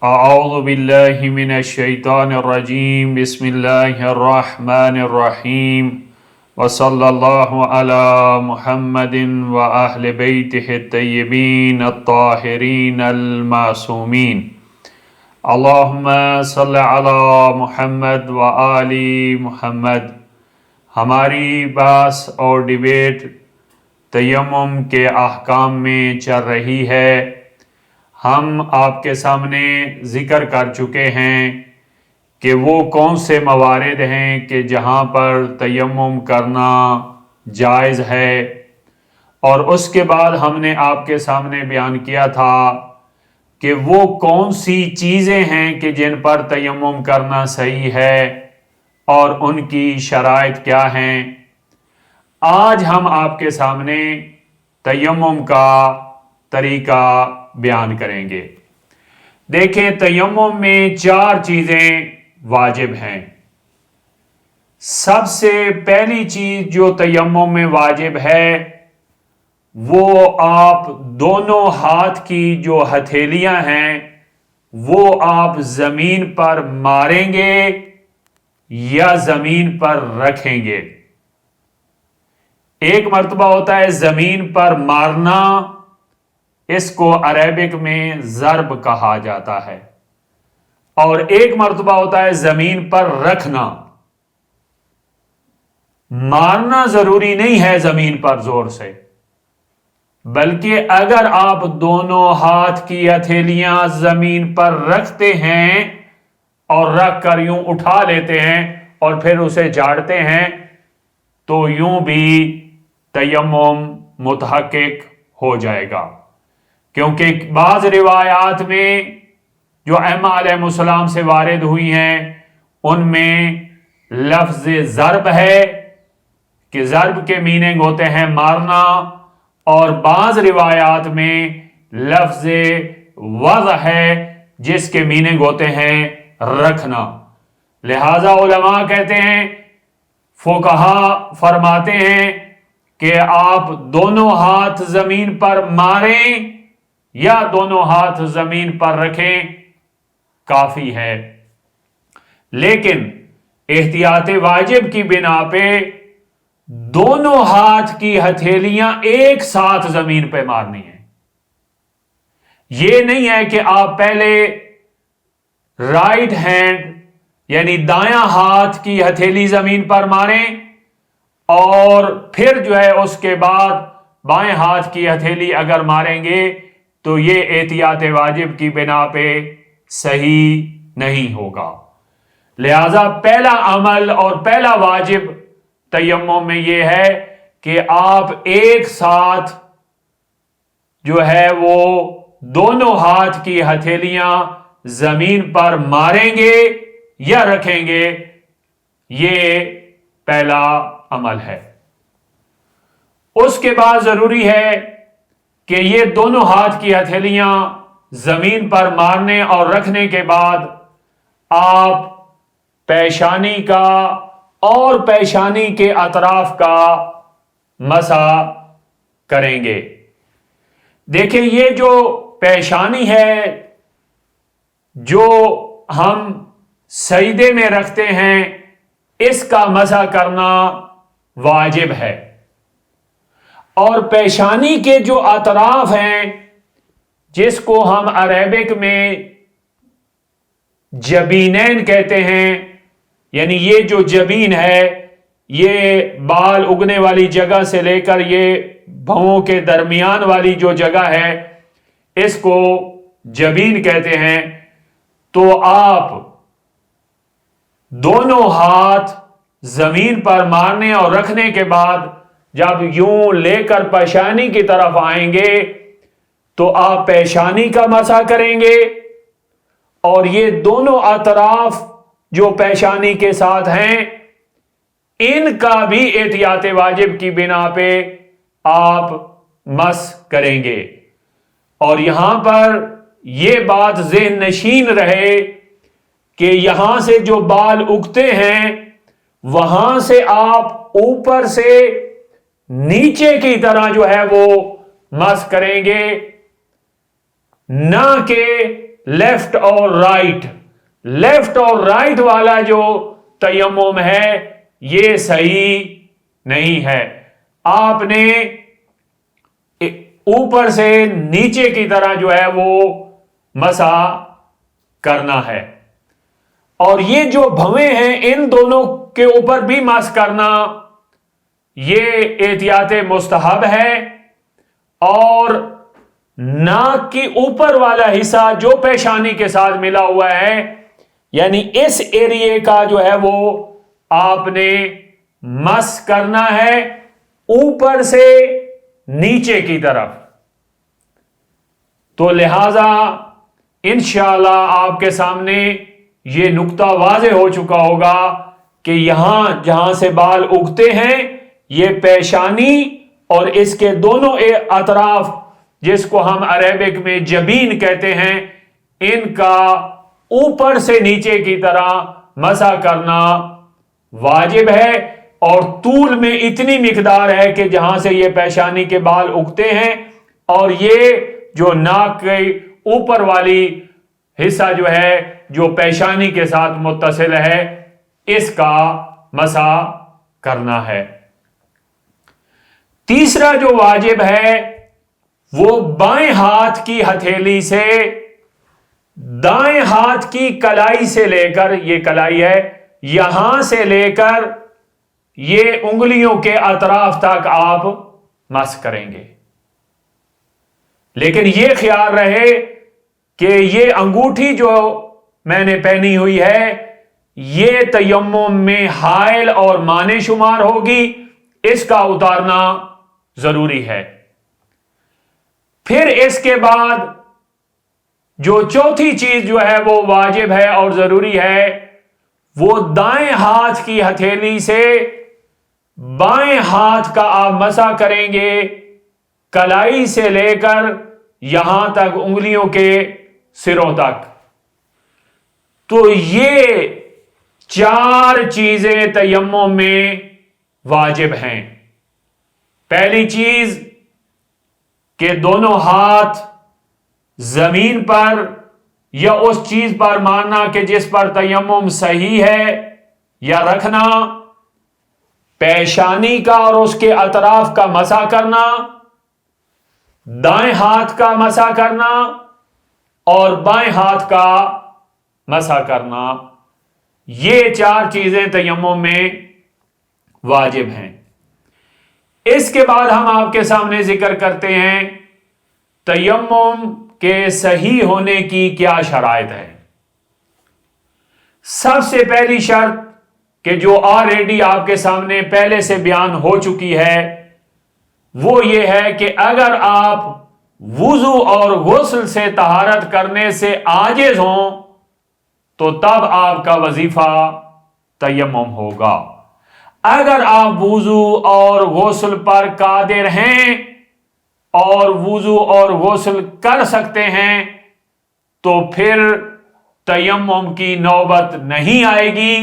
اعوذ باللہ من الشیطان الرجیم بسم اللہ الرحمن الرحیم وصلی اللہ علی محمد واہل بیتہ الطیبین الطاہرین المعصومین اللہم صلی علی محمد وآل محمد۔ ہماری بحث اور ڈیبیٹ تیمم کے احکام میں چل رہی ہے۔ ہم آپ کے سامنے ذکر کر چکے ہیں کہ وہ کون سے موارد ہیں کہ جہاں پر تیمم کرنا جائز ہے، اور اس کے بعد ہم نے آپ کے سامنے بیان کیا تھا کہ وہ کون سی چیزیں ہیں کہ جن پر تیمم کرنا صحیح ہے اور ان کی شرائط کیا ہیں۔ آج ہم آپ کے سامنے تیمم کا طریقہ بیان کریں گے۔ دیکھیں، تیمم میں 4 چیزیں واجب ہیں۔ سب سے پہلی چیز جو تیمم میں واجب ہے وہ آپ دونوں ہاتھ کی جو ہتھیلیاں ہیں وہ آپ زمین پر ماریں گے یا زمین پر رکھیں گے۔ ایک مرتبہ ہوتا ہے زمین پر مارنا، اس کو عربک میں ضرب کہا جاتا ہے، اور ایک مرتبہ ہوتا ہے زمین پر رکھنا۔ مارنا ضروری نہیں ہے زمین پر زور سے، بلکہ اگر آپ دونوں ہاتھ کی ہتھیلیاں زمین پر رکھتے ہیں اور رکھ کر یوں اٹھا لیتے ہیں اور پھر اسے جھاڑتے ہیں تو یوں بھی تیمم متحقق ہو جائے گا، کیونکہ بعض روایات میں جو ائمہ علیہ السلام سے وارد ہوئی ہیں ان میں لفظ ضرب ہے کہ ضرب کے میننگ ہوتے ہیں مارنا، اور بعض روایات میں لفظ وضع ہے جس کے میننگ ہوتے ہیں رکھنا۔ لہذا علماء کہتے ہیں، فقہا فرماتے ہیں کہ آپ دونوں ہاتھ زمین پر ماریں یا دونوں ہاتھ زمین پر رکھیں، کافی ہے۔ لیکن احتیاط واجب کی بنا پہ دونوں ہاتھ کی ہتھیلیاں ایک ساتھ زمین پہ مارنی ہیں۔ یہ نہیں ہے کہ آپ پہلے رائٹ ہینڈ یعنی دایاں ہاتھ کی ہتھیلی زمین پر ماریں اور پھر جو ہے اس کے بعد بائیں ہاتھ کی ہتھیلی اگر ماریں گے تو یہ احتیاط واجب کی بنا پہ صحیح نہیں ہوگا۔ لہذا پہلا عمل اور پہلا واجب تیمم میں یہ ہے کہ آپ ایک ساتھ جو ہے وہ دونوں ہاتھ کی ہتھیلیاں زمین پر ماریں گے یا رکھیں گے، یہ پہلا عمل ہے۔ اس کے بعد ضروری ہے کہ یہ دونوں ہاتھ کی ہتھیلیاں زمین پر مارنے اور رکھنے کے بعد آپ پیشانی کا اور پیشانی کے اطراف کا مسح کریں گے۔ دیکھیں، یہ جو پیشانی ہے جو ہم سجدے میں رکھتے ہیں اس کا مسح کرنا واجب ہے، اور پیشانی کے جو اطراف ہیں جس کو ہم عربک میں جبینین کہتے ہیں، یعنی یہ جو جبین ہے یہ بال اگنے والی جگہ سے لے کر یہ بھووں کے درمیان والی جو جگہ ہے اس کو جبین کہتے ہیں۔ تو آپ دونوں ہاتھ زمین پر مارنے اور رکھنے کے بعد جب یوں لے کر پیشانی کی طرف آئیں گے تو آپ پیشانی کا مسح کریں گے، اور یہ دونوں اطراف جو پیشانی کے ساتھ ہیں ان کا بھی احتیاط واجب کی بنا پہ آپ مسح کریں گے۔ اور یہاں پر یہ بات ذہن نشین رہے کہ یہاں سے جو بال اگتے ہیں وہاں سے آپ اوپر سے نیچے کی طرح جو ہے وہ مسح کریں گے، نہ کہ لیفٹ اور رائٹ والا جو تیمم ہے یہ صحیح نہیں ہے. آپ نے اوپر سے نیچے کی طرح جو ہے وہ مسح کرنا ہے. اور یہ جو بھویں ہیں ان دونوں کے اوپر بھی مسح کرنا یہ احتیاط مستحب ہے. اور ناک کی اوپر والا حصہ جو پیشانی کے ساتھ ملا ہوا ہے یعنی اس ایریے کا جو ہے وہ آپ نے مسح کرنا ہے اوپر سے نیچے کی طرف. تو لہذا انشاءاللہ آپ کے سامنے یہ نقطہ واضح ہو چکا ہوگا کہ یہاں جہاں سے بال اگتے ہیں یہ پیشانی اور اس کے دونوں اطراف جس کو ہم عربک میں جبین کہتے ہیں ان کا اوپر سے نیچے کی طرح مسح کرنا واجب ہے. اور طول میں اتنی مقدار ہے کہ جہاں سے یہ پیشانی کے بال اگتے ہیں اور یہ جو ناک کے اوپر والی حصہ جو ہے جو پیشانی کے ساتھ متصل ہے اس کا مسح کرنا ہے. تیسرا جو واجب ہے وہ بائیں ہاتھ کی ہتھیلی سے دائیں ہاتھ کی کلائی سے لے کر یہ کلائی ہے یہاں سے لے کر یہ انگلیوں کے اطراف تک آپ مسح کریں گے. لیکن یہ خیال رہے کہ یہ انگوٹھی جو میں نے پہنی ہوئی ہے یہ تیمم میں حائل اور مانع شمار ہوگی اس کا اتارنا ضروری ہے. پھر اس کے بعد جو چوتھی چیز جو ہے وہ واجب ہے اور ضروری ہے وہ دائیں ہاتھ کی ہتھیلی سے بائیں ہاتھ کا آپ مسح کریں گے کلائی سے لے کر یہاں تک انگلیوں کے سروں تک. تو یہ 4 چیزیں تیمم میں واجب ہیں. پہلی چیز کہ دونوں ہاتھ زمین پر یا اس چیز پر مارنا کہ جس پر تیمم صحیح ہے یا رکھنا، پیشانی کا اور اس کے اطراف کا مسح کرنا، دائیں ہاتھ کا مسح کرنا اور بائیں ہاتھ کا مسح کرنا. یہ 4 چیزیں تیمم میں واجب ہیں. اس کے بعد ہم آپ کے سامنے ذکر کرتے ہیں تیمم کے صحیح ہونے کی کیا شرائط ہے. سب سے پہلی شرط کہ جو آلریڈی آپ کے سامنے پہلے سے بیان ہو چکی ہے وہ یہ ہے کہ اگر آپ وضو اور غسل سے طہارت کرنے سے عاجز ہوں تو تب آپ کا وظیفہ تیمم ہوگا. اگر آپ وضو اور غسل پر قادر ہیں اور وضو اور غسل کر سکتے ہیں تو پھر تیمم کی نوبت نہیں آئے گی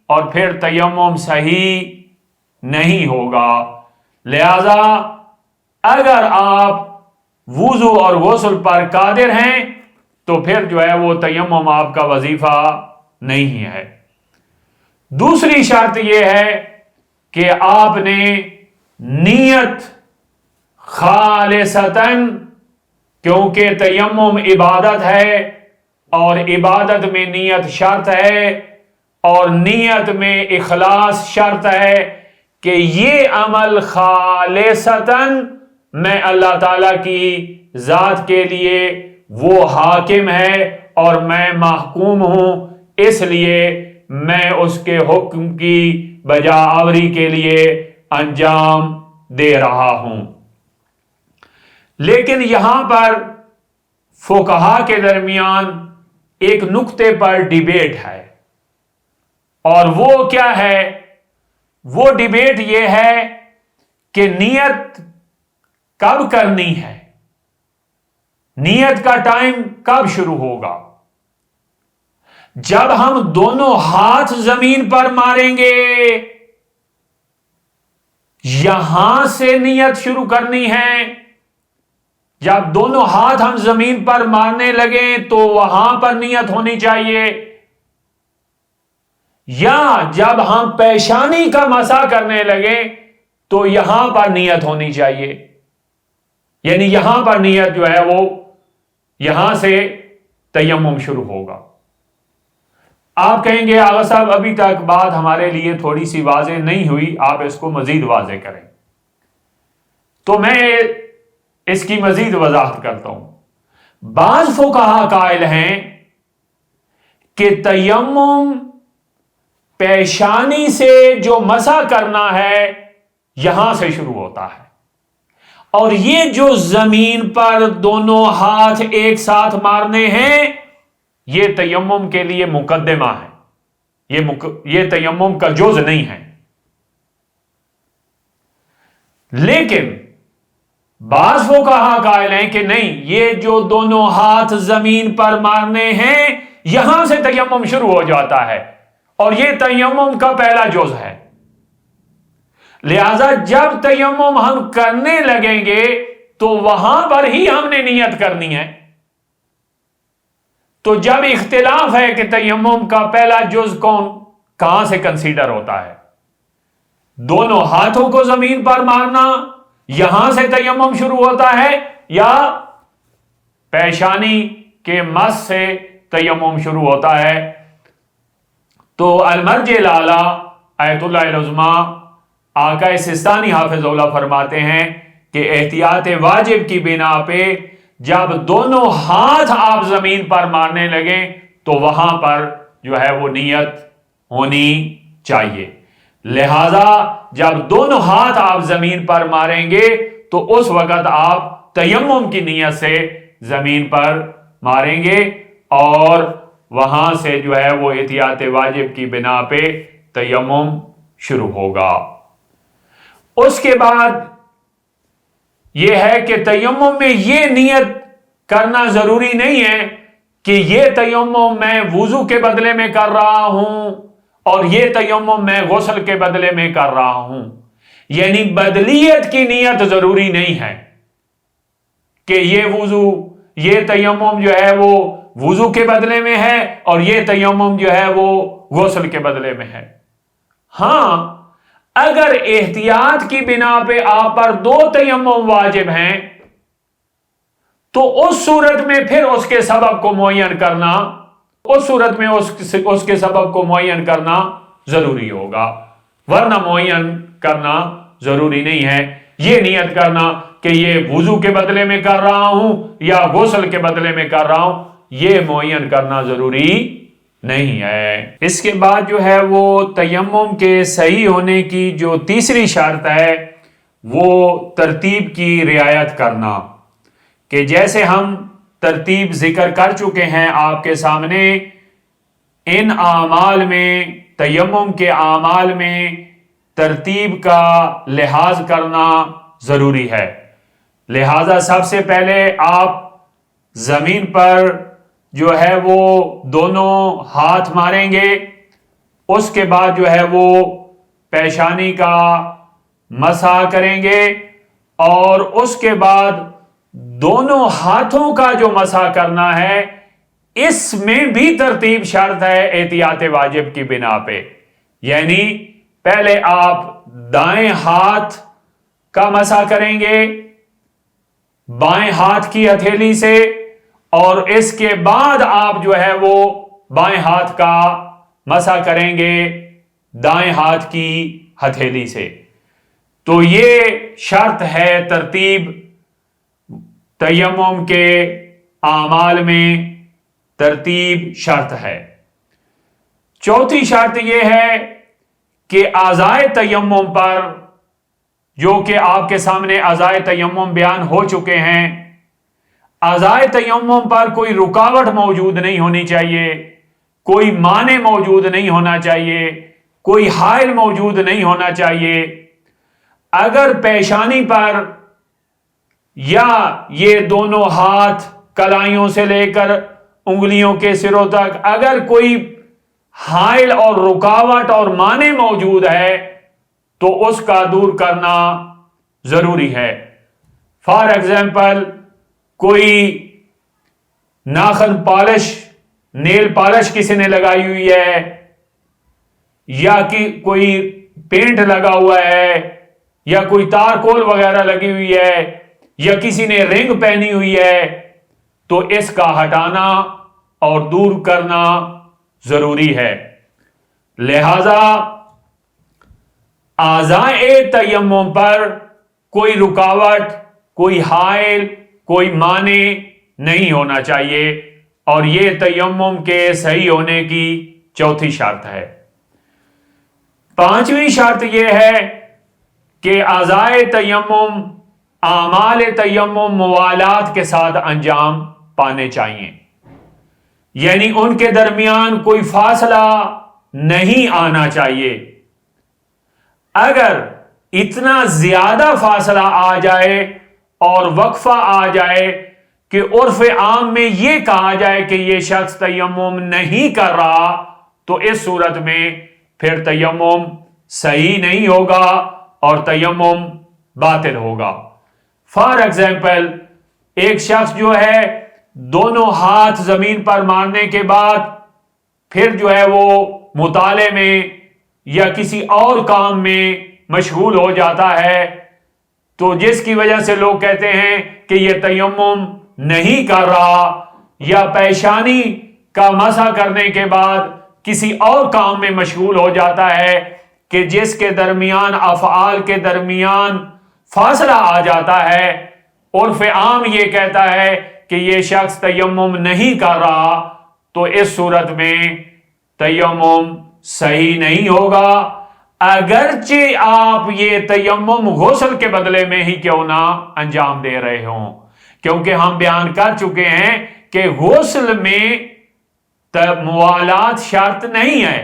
اور پھر تیمم صحیح نہیں ہوگا. لہذا اگر آپ وضو اور غسل پر قادر ہیں تو پھر جو ہے وہ تیمم آپ کا وظیفہ نہیں ہے. دوسری شرط یہ ہے کہ آپ نے نیت خالصتاً، کیونکہ تیمم عبادت ہے اور عبادت میں نیت شرط ہے اور نیت میں اخلاص شرط ہے کہ یہ عمل خالصتاً میں اللہ تعالی کی ذات کے لیے وہ حاکم ہے اور میں محکوم ہوں، اس لیے میں اس کے حکم کی بجا آوری کے لیے انجام دے رہا ہوں. لیکن یہاں پر فقہا کے درمیان ایک نقطے پر ڈیبیٹ ہے اور وہ کیا ہے؟ وہ ڈیبیٹ یہ ہے کہ نیت کب کرنی ہے، نیت کا ٹائم کب شروع ہوگا. جب ہم دونوں ہاتھ زمین پر ماریں گے یہاں سے نیت شروع کرنی ہے جب دونوں ہاتھ ہم زمین پر مارنے لگیں تو وہاں پر نیت ہونی چاہیے، یا جب ہم پیشانی کا مسح کرنے لگے تو یہاں پر نیت ہونی چاہیے، یعنی یہاں پر نیت جو ہے وہ یہاں سے تیمم شروع ہوگا۔ آپ کہیں گے آغا صاحب ابھی تک بات ہمارے لیے تھوڑی سی واضح نہیں ہوئی، آپ اس کو مزید واضح کریں۔ تو میں اس کی مزید وضاحت کرتا ہوں۔ بعض فقہا قائل ہیں کہ تیمم پیشانی سے جو مسح کرنا ہے یہاں سے شروع ہوتا ہے، اور یہ جو زمین پر دونوں ہاتھ ایک ساتھ مارنے ہیں یہ تیمم کے لیے مقدمہ ہے، یہ تیمم کا جز نہیں ہے۔ لیکن بعض فقہا قائل ہیں کہ نہیں، یہ جو دونوں ہاتھ زمین پر مارنے ہیں یہاں سے تیمم شروع ہو جاتا ہے، اور یہ تیمم کا پہلا جز ہے۔ لہذا جب تیمم ہم کرنے لگیں گے تو وہاں پر ہی ہم نے نیت کرنی ہے۔ تو جب اختلاف ہے کہ تیمم کا پہلا جز کہاں سے کنسیڈر ہوتا ہے، دونوں ہاتھوں کو زمین پر مارنا یہاں سے تیمم شروع ہوتا ہے، یا پیشانی کے مس سے تیمم شروع ہوتا ہے؟ تو المرجع الاعلی آیت اللہ العظمی آقا سستانی حافظ اللہ فرماتے ہیں کہ احتیاط واجب کی بنا پہ جب دونوں ہاتھ آپ زمین پر مارنے لگیں تو وہاں پر جو ہے وہ نیت ہونی چاہیے۔ لہذا جب دونوں ہاتھ آپ زمین پر ماریں گے تو اس وقت آپ تیمم کی نیت سے زمین پر ماریں گے، اور وہاں سے جو ہے وہ احتیاط واجب کی بنا پہ تیمم شروع ہوگا۔ اس کے بعد یہ ہے کہ تیمم میں یہ نیت کرنا ضروری نہیں ہے کہ یہ تیمم میں وضو کے بدلے میں کر رہا ہوں اور یہ تیمم میں غسل کے بدلے میں کر رہا ہوں، یعنی بدلیت کی نیت ضروری نہیں ہے کہ یہ تیمم جو ہے وہ وضو کے بدلے میں ہے اور یہ تیمم جو ہے وہ غسل کے بدلے میں ہے۔ ہاں، اگر احتیاط کی بنا پہ آپ پر دو تیمم واجب ہیں تو اس صورت میں پھر اس کے سبب کو معین کرنا اس کے سبب کو معین کرنا ضروری ہوگا، ورنہ معین کرنا ضروری نہیں ہے۔ یہ نیت کرنا کہ یہ وضو کے بدلے میں کر رہا ہوں یا غسل کے بدلے میں کر رہا ہوں، یہ معین کرنا ضروری نہیں ہے۔ اس کے بعد جو ہے وہ تیمم کے صحیح ہونے کی جو تیسری شرط ہے وہ ترتیب کی رعایت کرنا، کہ جیسے ہم ترتیب ذکر کر چکے ہیں آپ کے سامنے، ان اعمال میں، تیمم کے اعمال میں ترتیب کا لحاظ کرنا ضروری ہے۔ لہذا سب سے پہلے آپ زمین پر جو ہے وہ دونوں ہاتھ ماریں گے، اس کے بعد جو ہے وہ پیشانی کا مسح کریں گے، اور اس کے بعد دونوں ہاتھوں کا جو مسح کرنا ہے اس میں بھی ترتیب شرط ہے احتیاط واجب کی بنا پہ، یعنی پہلے آپ دائیں ہاتھ کا مسح کریں گے بائیں ہاتھ کی ہتھیلی سے، اور اس کے بعد آپ جو ہے وہ بائیں ہاتھ کا مسح کریں گے دائیں ہاتھ کی ہتھیلی سے۔ تو یہ شرط ہے ترتیب، تیمم کے اعمال میں ترتیب شرط ہے۔ چوتھی شرط یہ ہے کہ اعضائے تیمم پر، جو کہ آپ کے سامنے اعضائے تیمم بیان ہو چکے ہیں، اعضائے تیمم پر کوئی رکاوٹ موجود نہیں ہونی چاہیے، کوئی مانع موجود نہیں ہونا چاہیے، کوئی حائل موجود نہیں ہونا چاہیے۔ اگر پیشانی پر یا یہ دونوں ہاتھ کلائیوں سے لے کر انگلیوں کے سروں تک اگر کوئی حائل اور رکاوٹ اور مانع موجود ہے تو اس کا دور کرنا ضروری ہے۔ فار ایگزامپل، کوئی ناخن پالش نیل پالش کسی نے لگائی ہوئی ہے یا کہ کوئی پینٹ لگا ہوا ہے یا کوئی تارکول وغیرہ لگی ہوئی ہے یا کسی نے رنگ پہنی ہوئی ہے تو اس کا ہٹانا اور دور کرنا ضروری ہے۔ لہذا اعضائے تیمم پر کوئی رکاوٹ، کوئی حائل، کوئی مانع نہیں ہونا چاہیے، اور یہ تیمم کے صحیح ہونے کی چوتھی شرط ہے۔ پانچویں شرط یہ ہے کہ اعضائے تیمم، اعمال تیمم موالات کے ساتھ انجام پانے چاہیے، یعنی ان کے درمیان کوئی فاصلہ نہیں آنا چاہیے۔ اگر اتنا زیادہ فاصلہ آ جائے اور وقفہ آ جائے کہ عرف عام میں یہ کہا جائے کہ یہ شخص تیمم نہیں کر رہا، تو اس صورت میں پھر تیمم صحیح نہیں ہوگا اور تیمم باطل ہوگا۔ فار ایگزامپل، ایک شخص جو ہے دونوں ہاتھ زمین پر مارنے کے بعد پھر جو ہے وہ مطالعے میں یا کسی اور کام میں مشغول ہو جاتا ہے، تو جس کی وجہ سے لوگ کہتے ہیں کہ یہ تیمم نہیں کر رہا، یا پیشانی کا مسح کرنے کے بعد کسی اور کام میں مشغول ہو جاتا ہے کہ جس کے درمیان افعال کے درمیان فاصلہ آ جاتا ہے، عرف عام یہ کہتا ہے کہ یہ شخص تیمم نہیں کر رہا، تو اس صورت میں تیمم صحیح نہیں ہوگا، اگرچہ آپ یہ تیمم غسل کے بدلے میں ہی کیوں نہ انجام دے رہے ہوں، کیونکہ ہم بیان کر چکے ہیں کہ غسل میں موالات شرط نہیں ہے،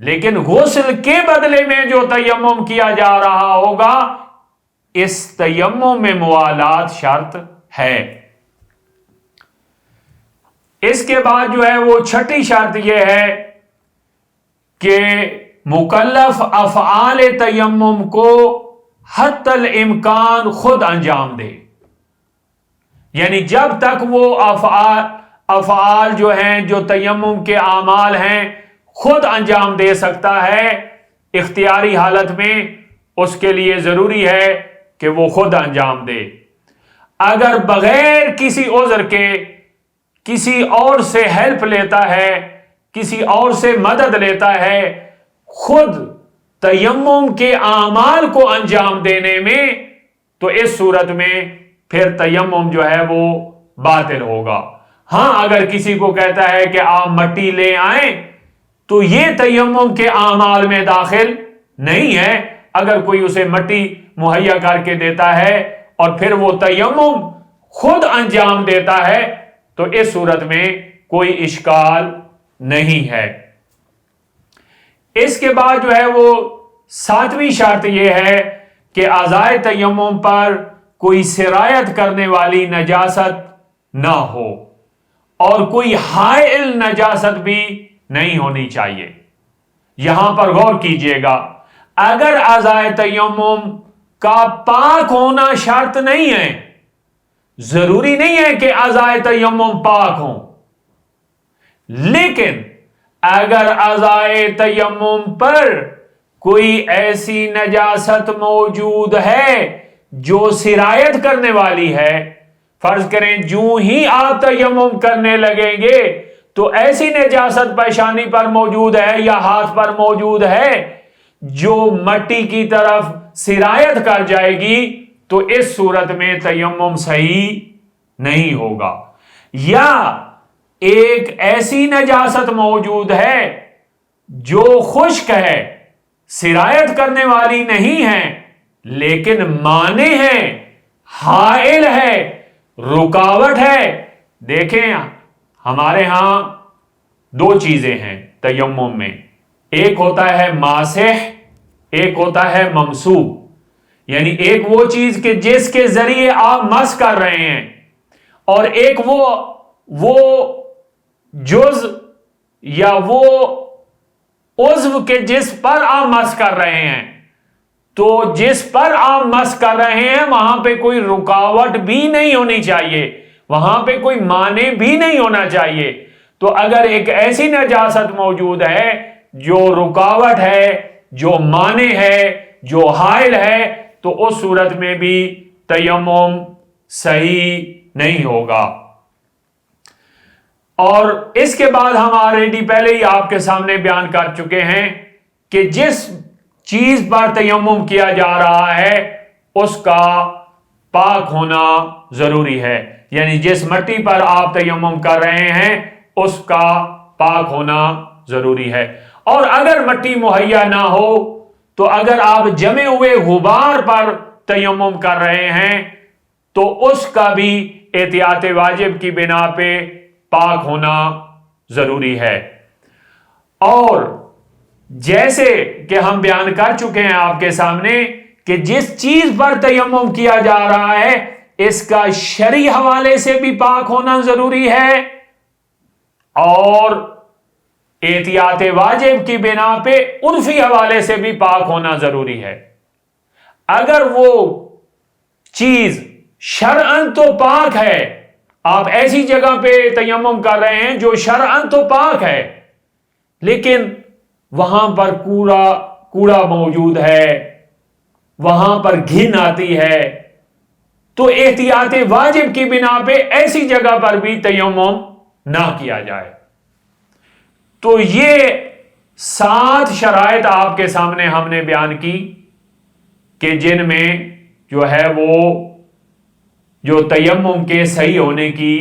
لیکن غسل کے بدلے میں جو تیمم کیا جا رہا ہوگا اس تیمم میں موالات شرط ہے۔ اس کے بعد جو ہے وہ چھٹی شرط یہ ہے کہ مکلف افعال تیمم کو حتی الامکان خود انجام دے، یعنی جب تک وہ افعال جو ہیں جو تیمم کے اعمال ہیں خود انجام دے سکتا ہے اختیاری حالت میں، اس کے لیے ضروری ہے کہ وہ خود انجام دے۔ اگر بغیر کسی عذر کے کسی اور سے ہیلپ لیتا ہے، کسی اور سے مدد لیتا ہے، خود تیمم کے اعمال کو انجام دینے میں، تو اس صورت میں پھر تیمم جو ہے وہ باطل ہوگا۔ ہاں، اگر کسی کو کہتا ہے کہ آپ مٹی لے آئیں تو یہ تیمم کے اعمال میں داخل نہیں ہے۔ اگر کوئی اسے مٹی مہیا کر کے دیتا ہے اور پھر وہ تیمم خود انجام دیتا ہے تو اس صورت میں کوئی اشکال نہیں ہے۔ اس کے بعد جو ہے وہ ساتویں شرط یہ ہے کہ اعضائے تیمم پر کوئی سرایت کرنے والی نجاست نہ ہو اور کوئی حائل نجاست بھی نہیں ہونی چاہیے۔ یہاں پر غور کیجئے گا، اگر اعضائے تیمم کا پاک ہونا شرط نہیں ہے، ضروری نہیں ہے کہ اعضائے تیمم پاک ہوں، لیکن اگر اعضائے تیمم پر کوئی ایسی نجاست موجود ہے جو سرایت کرنے والی ہے، فرض کریں جو ہی آپ تیمم کرنے لگیں گے تو ایسی نجاست پیشانی پر موجود ہے یا ہاتھ پر موجود ہے جو مٹی کی طرف سرایت کر جائے گی، تو اس صورت میں تیمم صحیح نہیں ہوگا۔ یا ایک ایسی نجاست موجود ہے جو خشک ہے، سرایت کرنے والی نہیں ہے، لیکن مانع ہے، حائل ہے، رکاوٹ ہے۔ دیکھیں، ہمارے ہاں دو چیزیں ہیں تیمم میں، ایک ہوتا ہے ماسح، ایک ہوتا ہے ممسوح، یعنی ایک وہ چیز کہ جس کے ذریعے آپ مس کر رہے ہیں، اور ایک وہ جز یا وہ عضو کے جس پر آپ مس کر رہے ہیں۔ تو جس پر آپ مس کر رہے ہیں وہاں پہ کوئی رکاوٹ بھی نہیں ہونی چاہیے، وہاں پہ کوئی مانع بھی نہیں ہونا چاہیے. تو اگر ایک ایسی نجاست موجود ہے جو رکاوٹ ہے، جو مانع ہے، جو حائل ہے، تو اس صورت میں بھی تیمم صحیح نہیں ہوگا. اور اس کے بعد ہم آلریڈی پہلے ہی آپ کے سامنے بیان کر چکے ہیں کہ جس چیز پر تیمم کیا جا رہا ہے اس کا پاک ہونا ضروری ہے. یعنی جس مٹی پر آپ تیمم کر رہے ہیں اس کا پاک ہونا ضروری ہے. اور اگر مٹی مہیا نہ ہو تو اگر آپ جمے ہوئے غبار پر تیمم کر رہے ہیں تو اس کا بھی احتیاط واجب کی بنا پہ پاک ہونا ضروری ہے. اور جیسے کہ ہم بیان کر چکے ہیں آپ کے سامنے کہ جس چیز پر تیمم کیا جا رہا ہے اس کا شرعی حوالے سے بھی پاک ہونا ضروری ہے اور احتیاط واجب کی بنا پہ عرفی حوالے سے بھی پاک ہونا ضروری ہے. اگر وہ چیز شرعاً تو پاک ہے، آپ ایسی جگہ پہ تیمم کر رہے ہیں جو شرعاً تو پاک ہے لیکن وہاں پر کوڑا موجود ہے، وہاں پر گھن آتی ہے، تو احتیاط واجب کی بنا پہ ایسی جگہ پر بھی تیمم نہ کیا جائے. تو یہ 7 شرائط آپ کے سامنے ہم نے بیان کی کہ جن میں جو ہے وہ جو تیمم کے صحیح ہونے کی